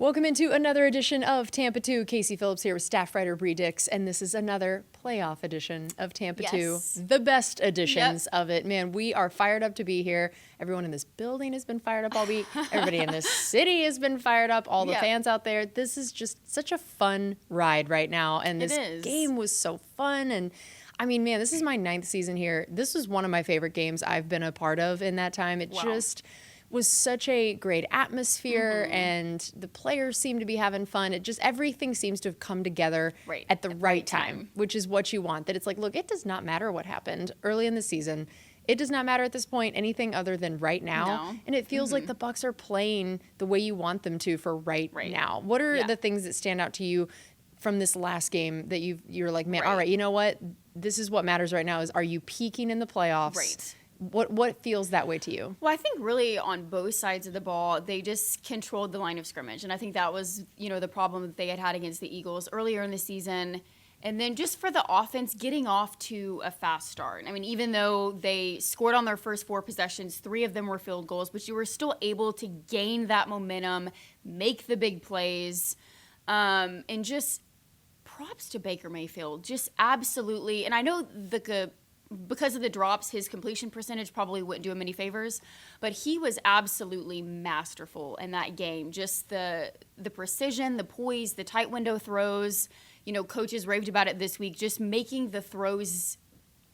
Welcome into another edition of Tampa 2. Casey Phillips here with staff writer Brianna Dix, and this is another playoff edition of Tampa 2. The best editions of it. Man, we are fired up to be here. Everyone in this building has been fired up all week. Everybody in this city has been fired up. All the fans out there. This is just such a fun ride right now, and this game was so fun. And I mean, man, this is my 9th season here. This was one of my favorite games I've been a part of in that time. It just was such a great atmosphere, and the players seem to be having fun. It just, everything seems to have come together at the right time, which is what you want. That it's like, look, it does not matter what happened early in the season. It does not matter at this point anything other than right now. And it feels like the Bucs are playing the way you want them to for right now. What are the things that stand out to you from this last game that you're like, man, all right, you know what? This is what matters right now. Is, are you peaking in the playoffs? What feels that way to you? Well, I think really on both sides of the ball, they just controlled the line of scrimmage. And I think that was, the problem that they had against the Eagles earlier in the season. And then just for the offense, getting off to a fast start. I mean, even though they scored on their first 4 possessions, 3 of them were field goals, but you were still able to gain that momentum, make the big plays, and just props to Baker Mayfield. Just absolutely. And I know because of the drops, his completion percentage probably wouldn't do him any favors, but he was absolutely masterful in that game. Just the precision, the poise, the tight window throws. Coaches raved about it this week, just making the throws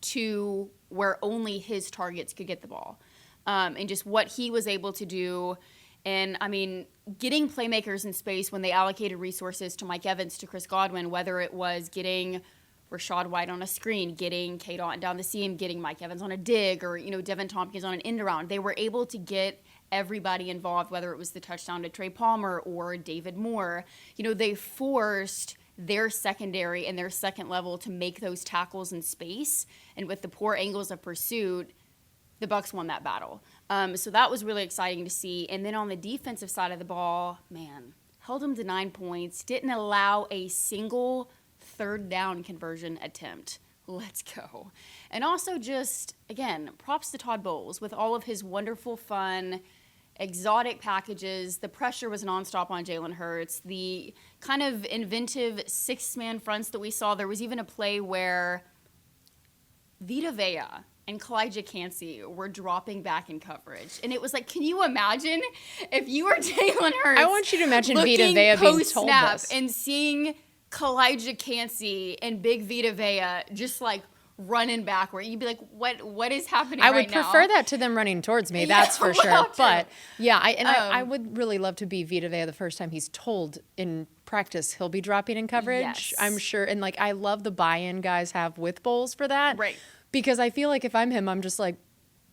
to where only his targets could get the ball, and just what he was able to do. And, I mean, getting playmakers in space when they allocated resources to Mike Evans, to Chris Godwin, whether it was getting Rashad White on a screen, getting Kate Otten down the seam, getting Mike Evans on a dig, or, Devin Tompkins on an end around. They were able to get everybody involved, whether it was the touchdown to Trey Palmer or David Moore. They forced their secondary and their second level to make those tackles in space. And with the poor angles of pursuit, the Bucs won that battle. So that was really exciting to see. And then on the defensive side of the ball, man, held them to 9 points, didn't allow a single third down conversion attempt. Let's go. And also just, again, props to Todd Bowles with all of his wonderful, fun, exotic packages. The pressure was nonstop on Jalen Hurts. The kind of inventive 6-man fronts that we saw. There was even a play where Vita Vea and Kalijah Kancey were dropping back in coverage. And it was like, can you imagine if you were Jalen Hurts? I want you to imagine Vita Vea being told this. And seeing Kalijah Kancey and Big Vita Vea just like running backward. You'd be like, what is happening right now? I would prefer that to them running towards me, that's for sure. But yeah, I would really love to be Vita Vea the first time he's told in practice he'll be dropping in coverage. Yes. I'm sure. And like, I love the buy-in guys have with Bowles for that. Right. Because I feel like if I'm him, I'm just like,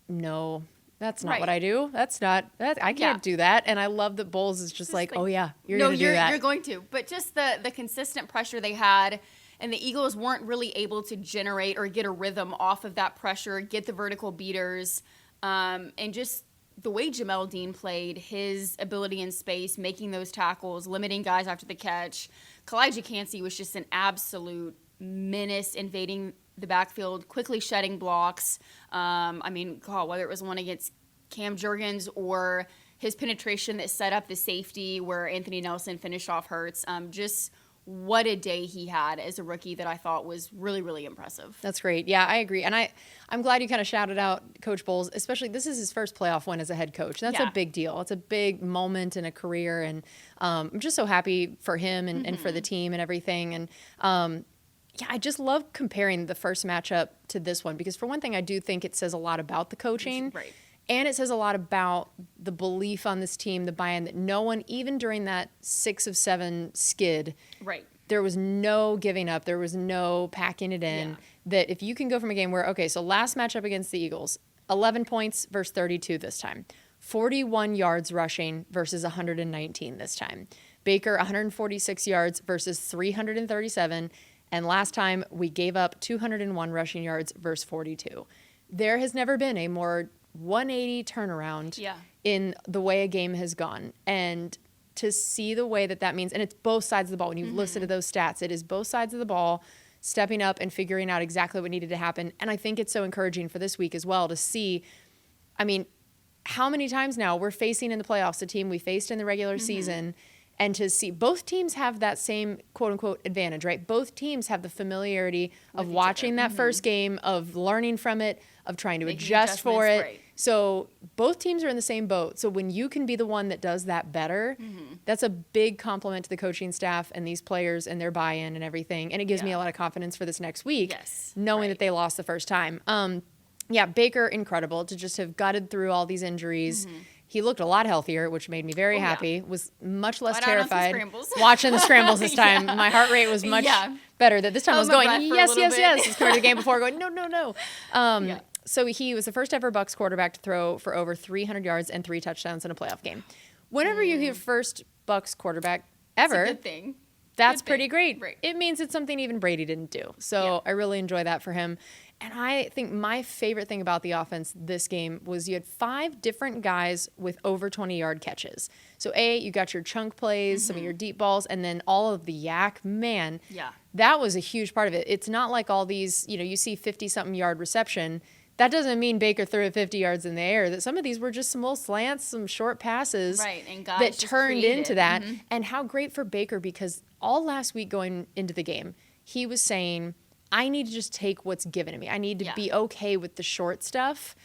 no, that's not what I do. I can't do that. And I love that Bowles is just like, oh yeah, you're going to do that. You're going to. But just the consistent pressure they had, and the Eagles weren't really able to generate or get a rhythm off of that pressure, get the vertical beaters, and just the way Jamel Dean played, his ability in space, making those tackles, limiting guys after the catch. Kalijah Kancey was just an absolute menace, invading the backfield, quickly shedding blocks. Whether it was one against Cam Jurgens or his penetration that set up the safety where Anthony Nelson finished off Hurts. Just what a day he had as a rookie that I thought was really, really impressive. That's great. Yeah, I agree. And I'm glad you kind of shouted out Coach Bowles, especially this is his first playoff win as a head coach. That's a big deal. It's a big moment in a career. And I'm just so happy for him and for the team and everything. And I just love comparing the first matchup to this one because for one thing, I do think it says a lot about the coaching. Right. And it says a lot about the belief on this team, the buy-in that no one, even during that 6 of 7 skid, there was no giving up. There was no packing it in. Yeah. That if you can go from a game where, okay, so last matchup against the Eagles, 11 points versus 32 this time. 41 yards rushing versus 119 this time. Baker, 146 yards versus 337. And last time we gave up 201 rushing yards versus 42. There has never been a more 180 turnaround in the way a game has gone. And to see the way that means, and it's both sides of the ball. When you listen to those stats, it is both sides of the ball stepping up and figuring out exactly what needed to happen. And I think it's so encouraging for this week as well to see, how many times now we're facing in the playoffs a team we faced in the regular season And to see both teams have that same quote unquote advantage, right? Both teams have the familiarity of watching that first game, of learning from it, of trying to adjust for it. Right. So both teams are in the same boat. So when you can be the one that does that better, that's a big compliment to the coaching staff and these players and their buy-in and everything. And it gives me a lot of confidence for this next week, knowing that they lost the first time. Yeah, Baker, incredible to just have gutted through all these injuries. He looked a lot healthier, which made me very happy. Was much less terrified watching the scrambles this time. My heart rate was much better. That this time I was going, yes, as compared to the game before, going, no. So he was the first ever Bucs quarterback to throw for over 300 yards and 3 touchdowns in a playoff game. Whenever you hear first Bucs quarterback ever, it's a good thing. That's pretty great. Right. It means it's something even Brady didn't do. So I really enjoy that for him. And I think my favorite thing about the offense this game was you had 5 different guys with over 20-yard catches. So, you got your chunk plays, some of your deep balls, and then all of the yak. Man, that was a huge part of it. It's not like all these, you see 50-something yard reception. That doesn't mean Baker threw it 50 yards in the air. That some of these were just some little slants, some short passes and guys that turned into that. Mm-hmm. And how great for Baker, because all last week going into the game, he was saying, I need to just take what's given to me. I need to be okay with the short stuff.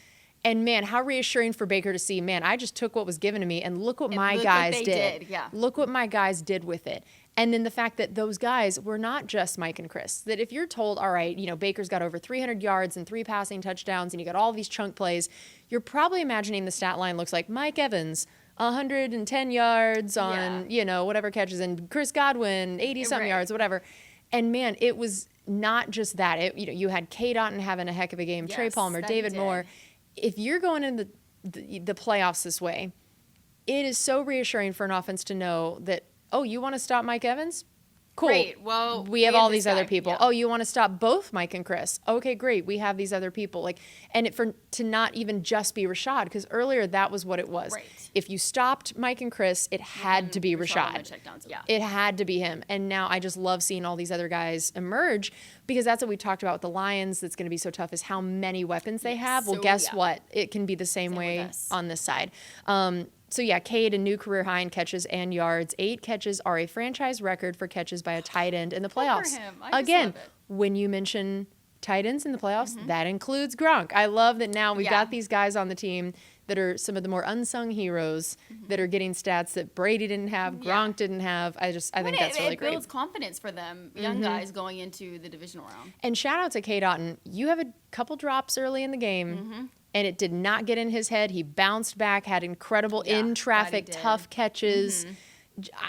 And, man, how reassuring for Baker to see, man, I just took what was given to me, and look what my guys did. Look what my guys did with it. And then the fact that those guys were not just Mike and Chris. That if you're told, all right, Baker's got over 300 yards and 3 passing touchdowns, and you got all these chunk plays, you're probably imagining the stat line looks like Mike Evans, 110 yards on, whatever catches, and Chris Godwin, 80-something yards, whatever. And, man, it was not just that. You had K. Dotton having a heck of a game, Trey Palmer, David Moore. If you're going into the playoffs this way, it is so reassuring for an offense to know that, you want to stop Mike Evans? Cool. Great. Well, we have all these other people. Yeah. You want to stop both Mike and Chris? Okay, great. We have these other people. To not even just be Rashad, because earlier that was what it was. Right. If you stopped Mike and Chris, it had to be Rashad. It had to be him. And now I just love seeing all these other guys emerge, because that's what we talked about with the Lions. That's going to be so tough, is how many weapons they have. Well, guess what? It can be the same way on this side. So, Cade, a new career high in catches and yards. 8 catches are a franchise record for catches by a tight end in the playoffs. For him. I Again, love it. when you mention tight ends in the playoffs, that includes Gronk. I love that now we've got these guys on the team that are some of the more unsung heroes that are getting stats that Brady didn't have, Gronk didn't have. I think that's really great. It builds confidence for them, young guys going into the divisional round. And shout out to K. Dotton. You have a couple drops early in the game. And it did not get in his head. He bounced back, had incredible in-traffic, tough catches.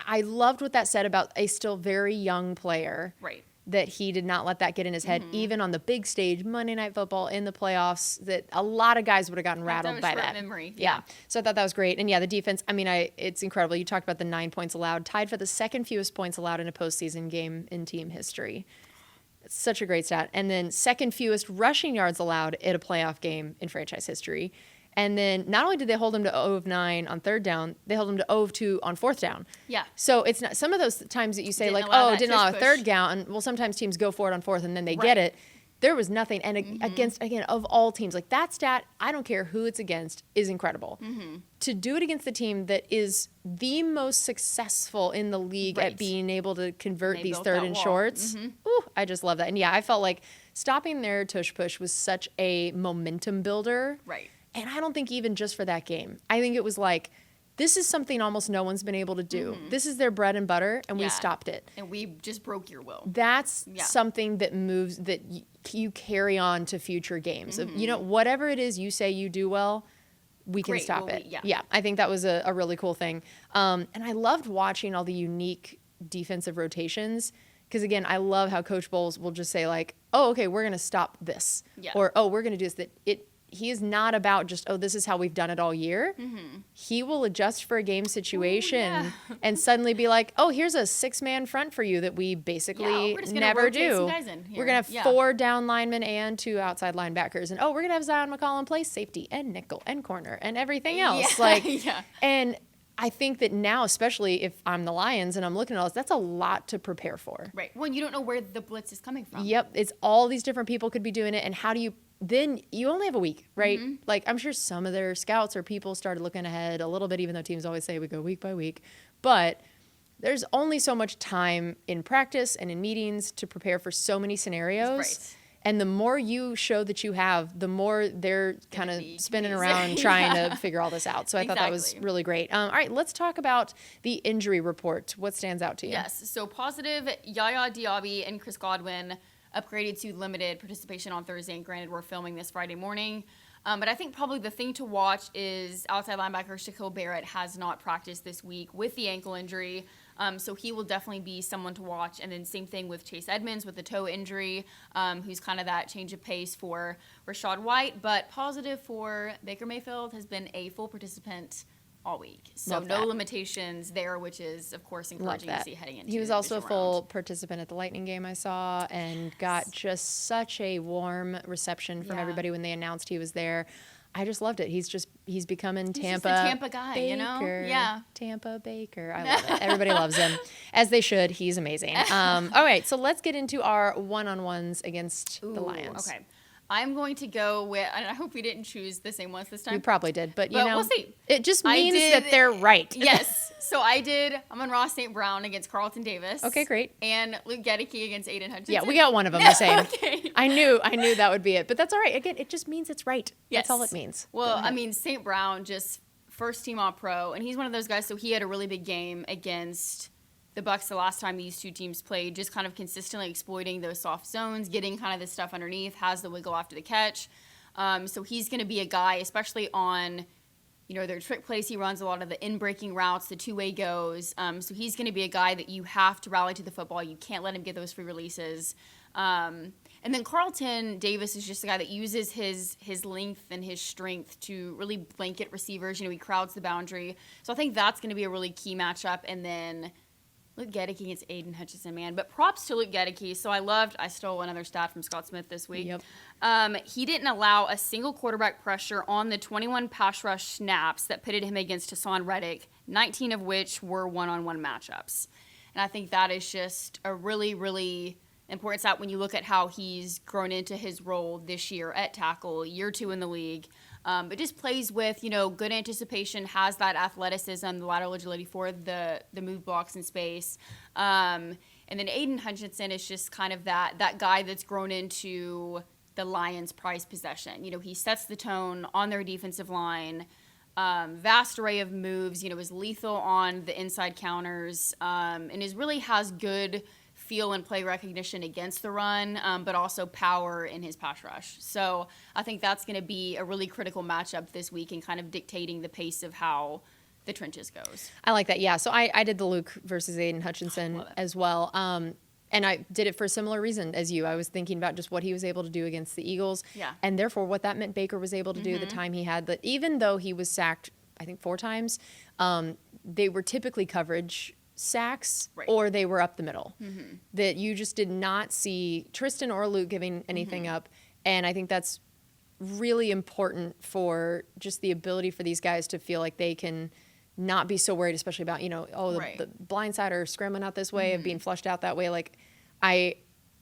I loved what that said about a still very young player. Right. That he did not let that get in his head, even on the big stage, Monday Night Football, in the playoffs, that a lot of guys would have gotten rattled by that. Memory. Yeah. So I thought that was great. And, the defense, it's incredible. You talked about the 9 points allowed, tied for the second fewest points allowed in a postseason game in team history. It's such a great stat. And then second fewest rushing yards allowed at a playoff game in franchise history. And then not only did they hold him to 0 of 9 on third down, they held him to 0 of 2 on fourth down. Yeah. So it's not some of those times that you say didn't allow a third down. Well, sometimes teams go for it on fourth and then they get it. There was nothing. And against, again, of all teams, like that stat, I don't care who it's against, is incredible. To do it against the team that is the most successful in the league at being able to convert these third and shorts, I just love that. And I felt like stopping their tush push was such a momentum builder. Right. And I don't think even just for that game. I think it was like, this is something almost no one's been able to do. This is their bread and butter, and we stopped it. And we just broke your will. That's something that moves, that you carry on to future games. Whatever it is you say you do well, we can stop it. I think that was a really cool thing. And I loved watching all the unique defensive rotations, because, again, I love how Coach Bowles will just say, like, okay, we're going to stop this. Or, we're going to do this. He is not about just, this is how we've done it all year. He will adjust for a game situation and suddenly be like, here's a 6-man front for you that we basically never do. We're going to have 4 down linemen and 2 outside linebackers. And, we're going to have Zion McCollum play safety and nickel and corner and everything else. And I think that now, especially if I'm the Lions and I'm looking at all this, that's a lot to prepare for. Right. Well, you don't know where the blitz is coming from. Yep. It's all these different people could be doing it. And how do you... Then you only have a week, right? Like, I'm sure some of their scouts or people started looking ahead a little bit, even though teams always say we go week by week. But there's only so much time in practice and in meetings to prepare for so many scenarios. Right. And the more you show that you have, the more they're kind of spinning around trying to figure all this out. So I thought that was really great. All right, let's talk about the injury report. What stands out to you? Yes, so positive Yaya Diaby and Chris Godwin upgraded to limited participation on Thursday. And granted, we're filming this Friday morning. But I think probably the thing to watch is outside linebacker Shaquille Barrett has not practiced this week with the ankle injury. So he will definitely be someone to watch. And then same thing with Chase Edmonds with the toe injury, who's kind of that change of pace for Rashad White. But positive for Baker Mayfield has been a full participant all week. So no limitations there, which is, of course, encouraging to see heading into. He was also a full participant at the Lightning game I saw and got just such a warm reception from everybody when they announced he was there. I just loved it. He's becoming Tampa. He's just a Tampa guy, Baker, you know? Yeah. Tampa Baker. I love it. Everybody loves him, as they should. He's amazing. All right, so let's get into our one-on-ones against the Lions. Okay. I'm going to go with, and I hope we didn't choose the same ones this time. We probably did, but you know, we'll see. It just means that they're right. Yes. So I did Amon-Ra St. Brown against Carlton Davis. Okay, great. And Luke Gedeke against Aiden Hutchinson. Yeah, we got one of them the same. Okay. I knew that would be it, but that's all right. Again, it just means it's right. Yes. That's all it means. Well, I mean, St. Brown just first team All-Pro, and he's one of those guys. So he had a really big game against the Bucs the last time these two teams played, just kind of consistently exploiting those soft zones, getting kind of the stuff underneath, has the wiggle after the catch. So he's going to be a guy, especially on, you know, their trick plays. He runs a lot of the in-breaking routes, the two-way goes. So he's going to be a guy that you have to rally to the football. You can't let him get those free releases. And then Carlton Davis is just a guy that uses his length and his strength to really blanket receivers. You know, he crowds the boundary. So I think that's going to be a really key matchup. And then Luke Gedeke against Aiden Hutchinson, man. But props to Luke Gedeke. So I stole another stat from Scott Smith this week. Yep. He didn't allow a single quarterback pressure on the 21 pass rush snaps that pitted him against Hassan Reddick, 19 of which were one-on-one matchups. And I think that is just a really, really important stat when you look at how he's grown into his role this year at tackle, year 2 in the league. But just plays with, you know, good anticipation, has that athleticism, the lateral agility for the move blocks in space. And then Aiden Hutchinson is just kind of that guy that's grown into the Lions' prized possession. You know, he sets the tone on their defensive line. Vast array of moves, you know, is lethal on the inside counters, and has good feel and play recognition against the run, but also power in his pass rush. So I think that's going to be a really critical matchup this week and kind of dictating the pace of how the trenches goes. I like that. Yeah. So I did the Luke versus Aiden Hutchinson as well. And I did it for a similar reason as you. I was thinking about just what he was able to do against the Eagles. Yeah. And therefore what that meant Baker was able to do the time he had. That even though he was sacked, I think 4 times, they were typically coverage sacks or they were up the middle. That you just did not see Tristan or Luke giving anything up. And I think that's really important for just the ability for these guys to feel like they can not be so worried, especially about, you know, the blind side or scrambling out this way of being flushed out that way. Like I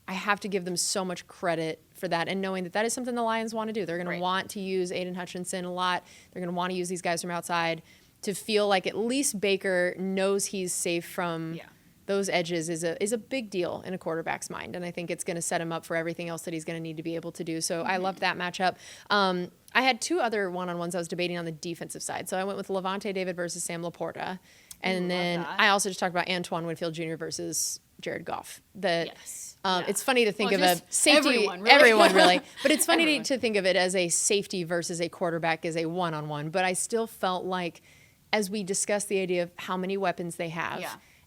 have to give them so much credit for that, and knowing that is something the Lions want to do. They're going to want to use Aiden Hutchinson a lot. They're going to want to use these guys from outside to feel like at least Baker knows he's safe from those edges is a big deal in a quarterback's mind. And I think it's going to set him up for everything else that he's going to need to be able to do. So I loved that matchup. I had 2 other one-on-ones I was debating on the defensive side. So I went with Levante David versus Sam Laporta. And then I also just talked about Antoine Winfield Jr. versus Jared Goff. It's funny to think of a safety. Everyone really. But it's funny to think of it as a safety versus a quarterback as a one-on-one. But I still felt like, as we discussed the idea of how many weapons they have,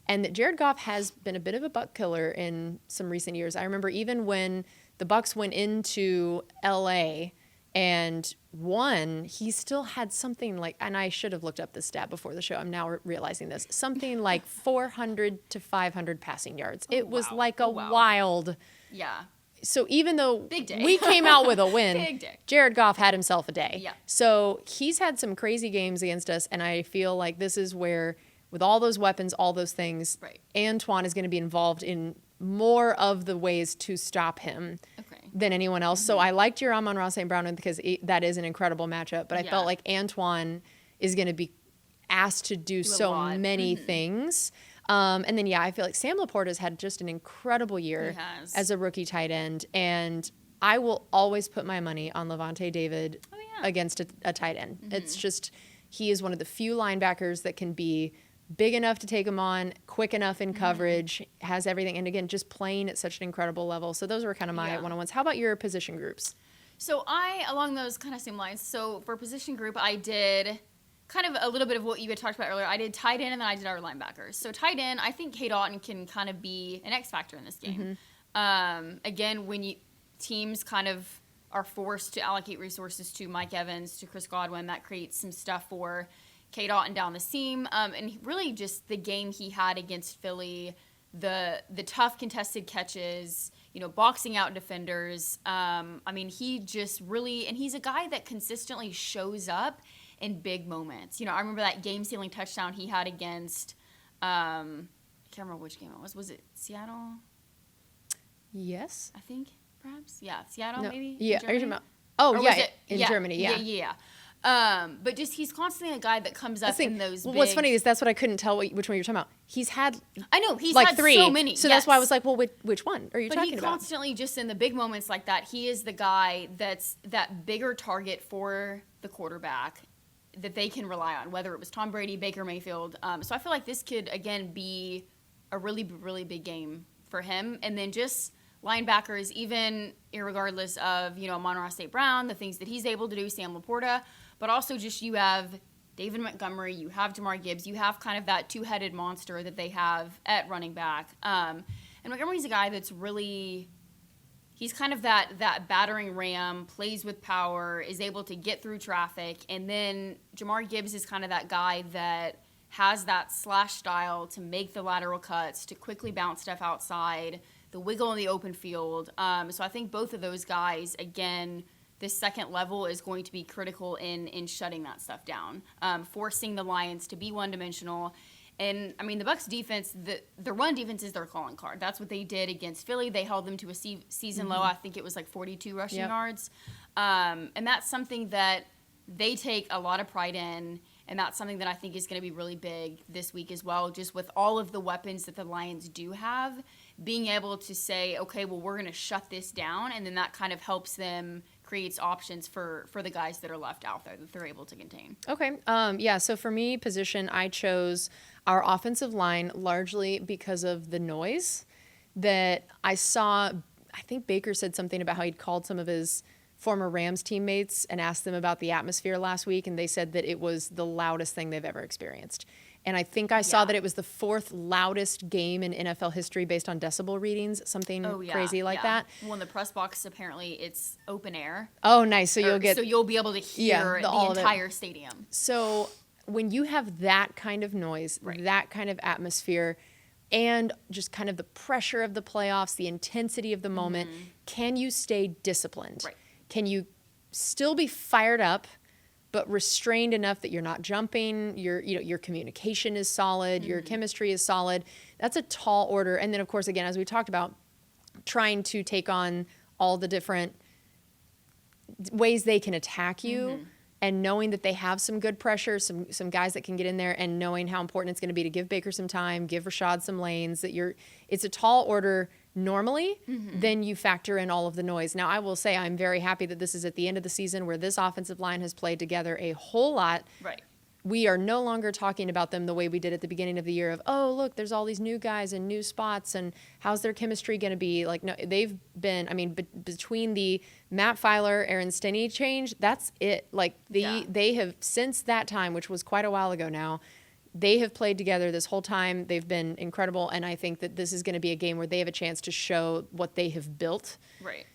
and that Jared Goff has been a bit of a buck killer in some recent years. I remember even when the Bucs went into L.A. and won, he still had something like, and I should have looked up this stat before the show, I'm now realizing this, something like 400 to 500 passing yards. It was like a wild. Yeah. So even though we came out with a win, Jared Goff had himself a day. Yeah. So he's had some crazy games against us, and I feel like this is where, with all those weapons, all those things, Antoine is going to be involved in more of the ways to stop him than anyone else. So I liked your Amon-Ra St. Brown because that is an incredible matchup, but I felt like Antoine is going to be asked to do so many things. And then, I feel like Sam Laporta's had just an incredible year as a rookie tight end. And I will always put my money on Levante David against a tight end. It's just, he is one of the few linebackers that can be big enough to take him on, quick enough in coverage, has everything. And again, just playing at such an incredible level. So those were kind of my one-on-ones. How about your position groups? So along those kind of same lines, so for position group, I did kind of a little bit of what you had talked about earlier. I did tight end and then I did our linebackers. So tight end, I think Kate Otten can kind of be an X factor in this game. Again, when teams kind of are forced to allocate resources to Mike Evans, to Chris Godwin, that creates some stuff for Kate Otten down the seam. And really just the game he had against Philly, the tough contested catches, boxing out defenders. He just really, and he's a guy that consistently shows up in big moments. I remember that game-sealing touchdown he had against, I can't remember which game it was. Was it Seattle? Yes. I think, perhaps. Yeah, Seattle, maybe? Yeah. Are you talking about? Oh, yeah, in Germany, yeah. Yeah. But just he's constantly a guy that comes up in those big... What's funny is that's what I couldn't tell which one you're talking about. He's had... I know, he's like had 3. so many. So that's why I was like, well, which one are you talking about? But he constantly, just in the big moments like that, he is the guy that's that bigger target for the quarterback that they can rely on, whether it was Tom Brady, Baker Mayfield. So I feel like this could, again, be a really, really big game for him. And then just linebackers, even irregardless of, Monroe St. Brown, the things that he's able to do, Sam Laporta, but also just you have David Montgomery, you have Jamar Gibbs, you have kind of that two-headed monster that they have at running back. And Montgomery's a guy that's really... He's kind of that battering ram, plays with power, is able to get through traffic. And then Jamar Gibbs is kind of that guy that has that slash style to make the lateral cuts, to quickly bounce stuff outside, the wiggle in the open field. So I think both of those guys, again, this second level is going to be critical in shutting that stuff down, forcing the Lions to be one-dimensional. And, the Bucs defense, the run defense is their calling card. That's what they did against Philly. They held them to a season low. I think it was like 42 rushing yards. And that's something that they take a lot of pride in, and that's something that I think is going to be really big this week as well, just with all of the weapons that the Lions do have, being able to say, okay, well, we're going to shut this down, and then that kind of helps them, creates options for the guys that are left out there that they're able to contain. Okay. So for me, position, I chose our offensive line largely because of the noise that I saw. I think Baker said something about how he'd called some of his former Rams teammates and asked them about the atmosphere last week, and they said that it was the loudest thing they've ever experienced. And I think I saw that it was the 4th loudest game in NFL history based on decibel readings, something crazy like that. Well, in the press box, apparently it's open air. Oh, nice. So you'll be able to hear the entire stadium. So when you have that kind of noise, that kind of atmosphere, and just kind of the pressure of the playoffs, the intensity of the moment, can you stay disciplined? Right. Can you still be fired up, but restrained enough that you're not jumping, your communication is solid, your chemistry is solid? That's a tall order. And then, of course, again, as we talked about, trying to take on all the different ways they can attack you, and knowing that they have some good pressure, some guys that can get in there, and knowing how important it's going to be to give Baker some time, give Rashad some lanes, it's a tall order normally. Then you factor in all of the noise. Now, I will say I'm very happy that this is at the end of the season where this offensive line has played together a whole lot. Right. We are no longer talking about them the way we did at the beginning of the year of, oh, look, there's all these new guys and new spots, and how's their chemistry going to be? Like, no, they've been, between the Matt Filer, Aaron Stinney change, that's it. Like, they have, since that time, which was quite a while ago now, they have played together this whole time. They've been incredible, and I think that this is going to be a game where they have a chance to show what they have built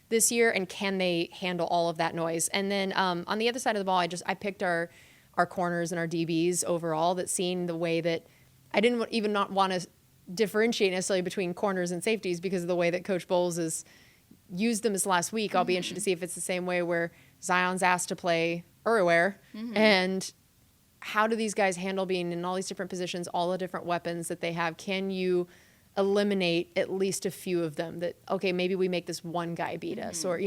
this year, and can they handle all of that noise. And then on the other side of the ball, I picked our corners and our DBs overall, that seeing the way that I didn't even not want to differentiate necessarily between corners and safeties because of the way that Coach Bowles has used them this last week. I'll be interested to see if it's the same way where Zion's asked to play everywhere, and how do these guys handle being in all these different positions, all the different weapons that they have? Can you eliminate at least a few of them that, okay, maybe we make this one guy beat us, or,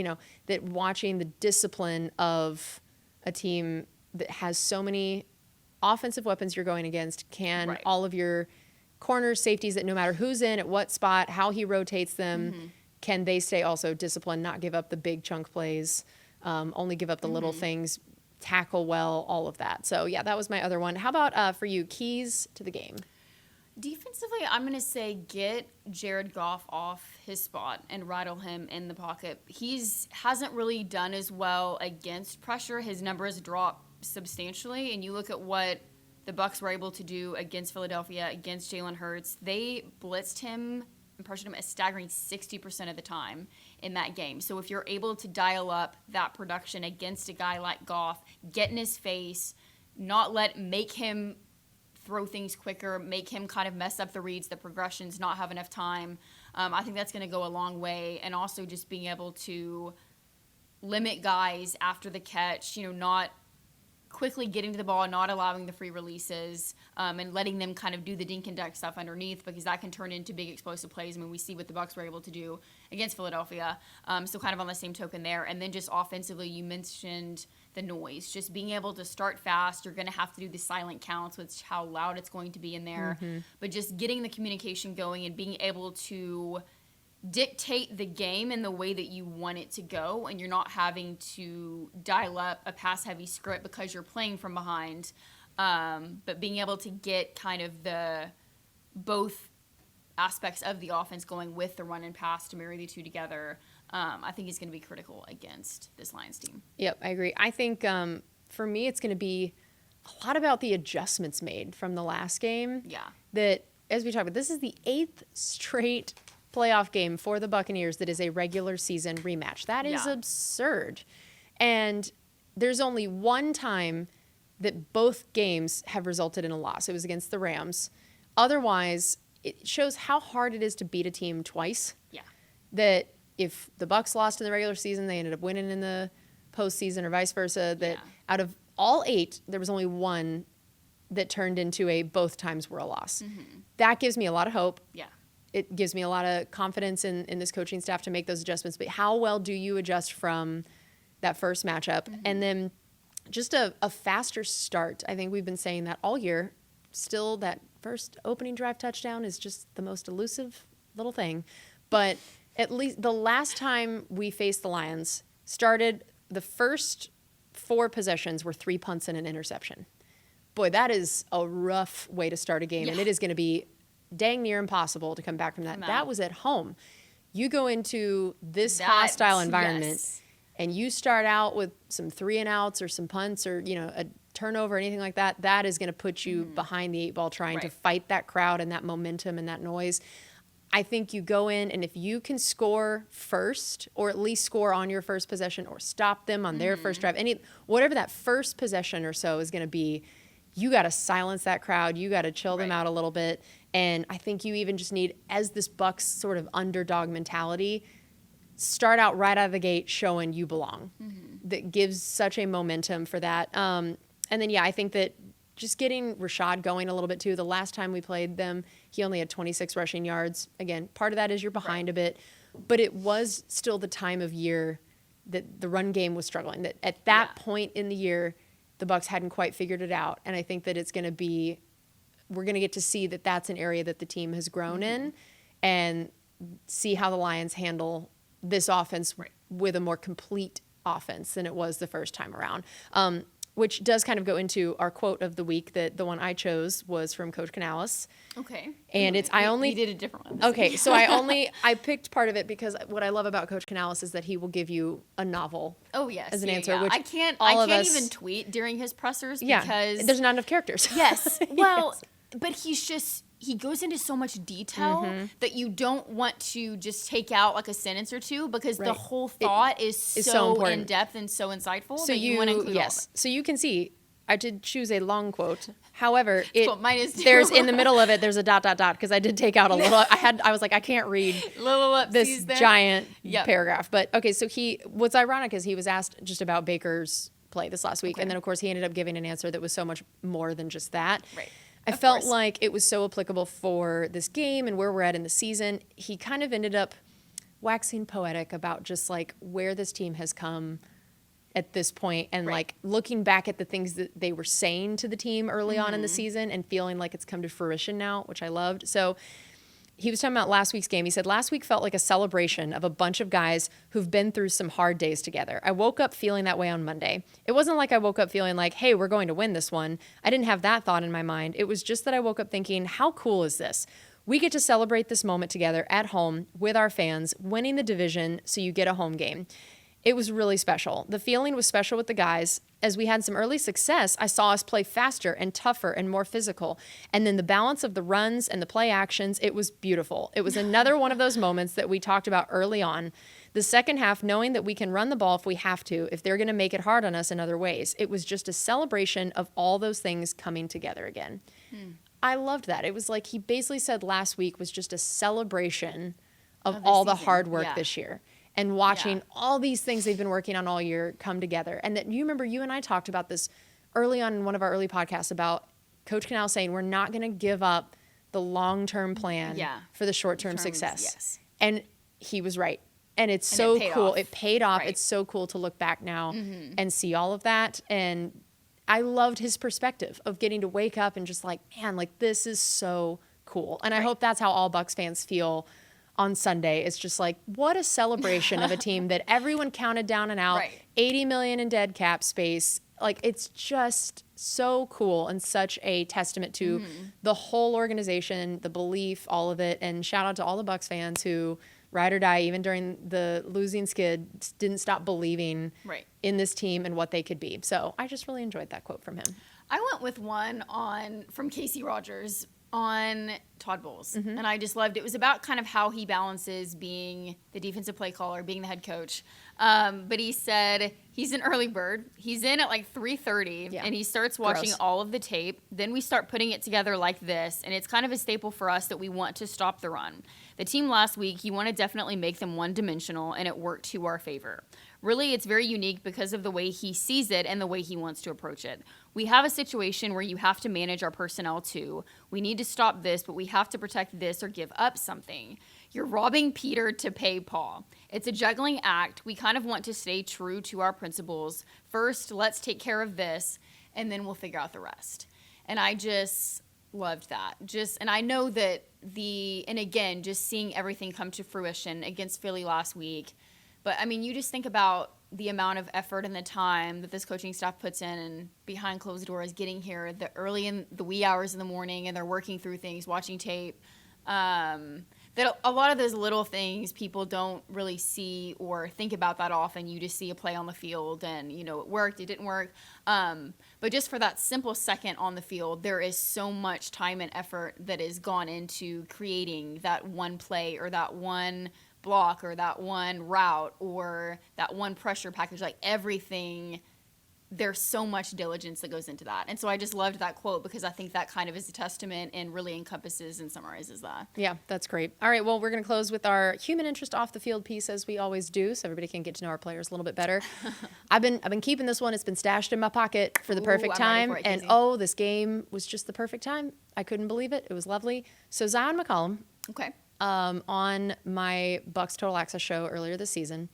that watching the discipline of a team that has so many offensive weapons you're going against, can all of your corners, safeties, that no matter who's in at what spot, how he rotates them, can they stay also disciplined, not give up the big chunk plays, only give up the little things, tackle well, all of that. So, yeah, that was my other one. How about for you, keys to the game? Defensively, I'm going to say get Jared Goff off his spot and rattle him in the pocket. Hasn't really done as well against pressure. His numbers drop substantially, and you look at what the Bucs were able to do against Philadelphia, against Jalen Hurts. They blitzed him and pressured him a staggering 60% of the time in that game. So if you're able to dial up that production against a guy like Goff, get in his face, make him throw things quicker, make him kind of mess up the reads, the progressions, not have enough time. I think that's going to go a long way. And also just being able to limit guys after the catch, not quickly getting to the ball, not allowing the free releases, and letting them kind of do the dink and duck stuff underneath, because that can turn into big explosive plays. I mean, we see what the Bucs were able to do against Philadelphia. So kind of on the same token there. And then just offensively, you mentioned the noise. Just being able to start fast. You're going to have to do the silent counts, which how loud it's going to be in there. But just getting the communication going and being able to dictate the game in the way that you want it to go, and you're not having to dial up a pass-heavy script because you're playing from behind, but being able to get kind of the both aspects of the offense going with the run and pass to marry the two together, I think is going to be critical against this Lions team. Yep, I agree. I think for me it's going to be a lot about the adjustments made from the last game. Yeah. That, as we talked about, this is the 8th straight playoff game for the Buccaneers that is a regular season rematch. That is absurd. And there's only one time that both games have resulted in a loss. It was against the Rams. Otherwise, it shows how hard it is to beat a team twice. Yeah. That if the Bucs lost in the regular season, they ended up winning in the postseason, or vice versa. That out of all 8, there was only one that turned into a both times were a loss. That gives me a lot of hope. Yeah. It gives me a lot of confidence in this coaching staff to make those adjustments. But how well do you adjust from that first matchup? And then just a faster start. I think we've been saying that all year. Still, that first opening drive touchdown is just the most elusive little thing. But at least the last time we faced the Lions, started the first 4 possessions were 3 punts and an interception. Boy, that is a rough way to start a game. And it is going to be dang near impossible to come back from that. That was at home. You go into this hostile environment and you start out with some 3 and outs or some punts or, a turnover or anything like that. That is going to put you behind the 8 ball trying to fight that crowd and that momentum and that noise. I think you go in, and if you can score first, or at least score on your first possession, or stop them on their first drive, whatever that first possession or so is going to be, you got to silence that crowd. You got to chill them out a little bit. And I think you even just need, as this Bucs sort of underdog mentality, start out right out of the gate showing you belong. That gives such a momentum for that. And then, I think that just getting Rashad going a little bit too. The last time we played them, he only had 26 rushing yards. Again, part of that is you're behind a bit. But it was still the time of year that the run game was struggling. That at that point in the year, the Bucs hadn't quite figured it out. And I think that it's going to be, we're going to get to see that that's an area that the team has grown in, and see how the Lions handle this offense with a more complete offense than it was the first time around. Which does kind of go into our quote of the week. That the one I chose was from Coach Canales. Okay. And we did a different one. Okay, so I picked part of it because what I love about Coach Canales is that he will give you a novel. Oh yes, as an answer. Which I can't even tweet during his pressers because there's not enough characters. Yes. Well, but he goes into so much detail that you don't want to just take out like a sentence or two, because the whole thought is so in depth and so insightful. So you want to include all of it. So you can see, I did choose a long quote. However, mine is too. There's in the middle of it, there's a ... because I did take out a little. I was like, I can't read this giant paragraph. But okay, so what's ironic is he was asked just about Baker's play this last week, and then of course he ended up giving an answer that was so much more than just that. Right. I felt like it was so applicable for this game and where we're at in the season. He kind of ended up waxing poetic about just like where this team has come at this point, and like looking back at the things that they were saying to the team early on in the season and feeling like it's come to fruition now, which I loved. So he was talking about last week's game. He said, last week felt like a celebration of a bunch of guys who've been through some hard days together. I woke up feeling that way on Monday. It wasn't like I woke up feeling like, hey, we're going to win this one. I didn't have that thought in my mind. It was just that I woke up thinking, how cool is this? We get to celebrate this moment together at home with our fans, winning the division, so you get a home game. It was really special. The feeling was special with the guys. As we had some early success, I saw us play faster and tougher and more physical. And then the balance of the runs and the play actions, it was beautiful. It was another one of those moments that we talked about early on. The second half, knowing that we can run the ball if we have to, if they're going to make it hard on us in other ways. It was just a celebration of all those things coming together again. I loved that. It was like he basically said last week was just a celebration of all the hard work this year. And watching all these things they've been working on all year come together. And that you remember you and I talked about this early on in one of our early podcasts about Coach Canal saying we're not going to give up the long-term plan for the short-term success. Yes. And he was right. And it's so cool. It paid off. Right. It's so cool to look back now and see all of that. And I loved his perspective of getting to wake up and just like, man, like this is so cool. And I hope that's how all Bucs fans feel on Sunday. It's just like, what a celebration of a team that everyone counted down and out, $80 million in dead cap space. Like, it's just so cool and such a testament to the whole organization, the belief, all of it. And shout out to all the Bucs fans who, ride or die, even during the losing skid, didn't stop believing in this team and what they could be. So I just really enjoyed that quote from him. I went with one from Casey Rogers on Todd Bowles. And I just loved it. It was about kind of how he balances being the defensive play caller, being the head coach. But he said he's an early bird. He's in at like 3:30 and he starts watching all of the tape. Then we start putting it together like this. And it's kind of a staple for us that we want to stop the run. The team last week, you want to definitely make them one-dimensional, and it worked to our favor. Really, it's very unique because of the way he sees it and the way he wants to approach it. We have a situation where you have to manage our personnel too. We need to stop this, but we have to protect this or give up something. You're robbing Peter to pay Paul. It's a juggling act. We kind of want to stay true to our principles. First, let's take care of this, and then we'll figure out the rest. And I just loved that. And I know that and again, just seeing everything come to fruition against Philly last week. But, I mean, you just think about the amount of effort and the time that this coaching staff puts in and behind closed doors, getting here early in the wee hours in the morning, and they're working through things, watching tape. That a lot of those little things people don't really see or think about that often. You just see a play on the field and, you know, it worked, it didn't work. But just for that simple second on the field, there is so much time and effort that has gone into creating that one play or that one block or that one route or that one pressure package, like everything. There's so much diligence that goes into that. And so I just loved that quote because I think that kind of is a testament and really encompasses and summarizes that. Yeah, that's great. All right, well, we're going to close with our human interest off the field piece as we always do, so everybody can get to know our players a little bit better. I've been keeping this one. It's been stashed in my pocket for the perfect time. And this game was just the perfect time. I couldn't believe it. It was lovely. So Zion McCollum. Okay. On my Bucs Total Access show earlier this season,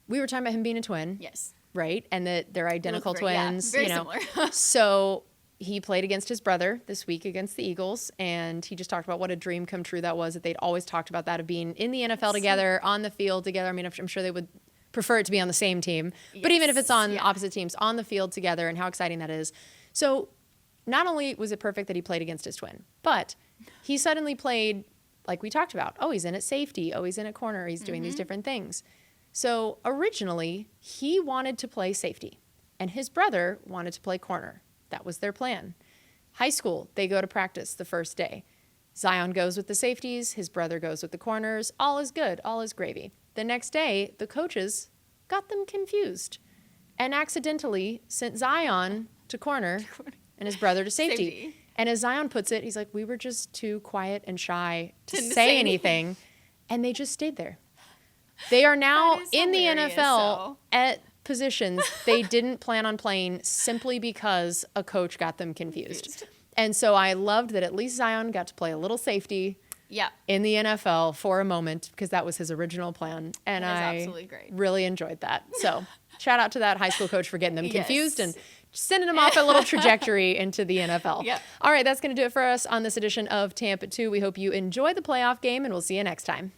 we were talking about him being a twin. Yes. Right? And that they're identical twins. Very similar. So he played against his brother this week against the Eagles, and he just talked about what a dream come true that was, that they'd always talked about that, of being in the NFL together, on the field together. I mean, I'm sure they would prefer it to be on the same team. But even if it's on opposite teams, on the field together, and how exciting that is. So not only was it perfect that he played against his twin, but he suddenly played, like we talked about, he's in at safety, he's in at corner, he's doing these different things. So originally, he wanted to play safety, and his brother wanted to play corner. That was their plan. High school, they go to practice the first day. Zion goes with the safeties, his brother goes with the corners. All is good, all is gravy. The next day, the coaches got them confused and accidentally sent Zion to corner and his brother to safety. And as Zion puts it, he's like, we were just too quiet and shy to say anything, and they just stayed there. They are now in the NFL at positions they didn't plan on playing simply because a coach got them confused. And so I loved that at least Zion got to play a little safety in the NFL for a moment, because that was his original plan. And I absolutely great. really enjoyed that. So shout out to that high school coach for getting them confused Yes. and sending them off a little trajectory into the NFL. Yep. All right, that's going to do it for us on this edition of Tampa 2. We hope you enjoy the playoff game, and we'll see you next time.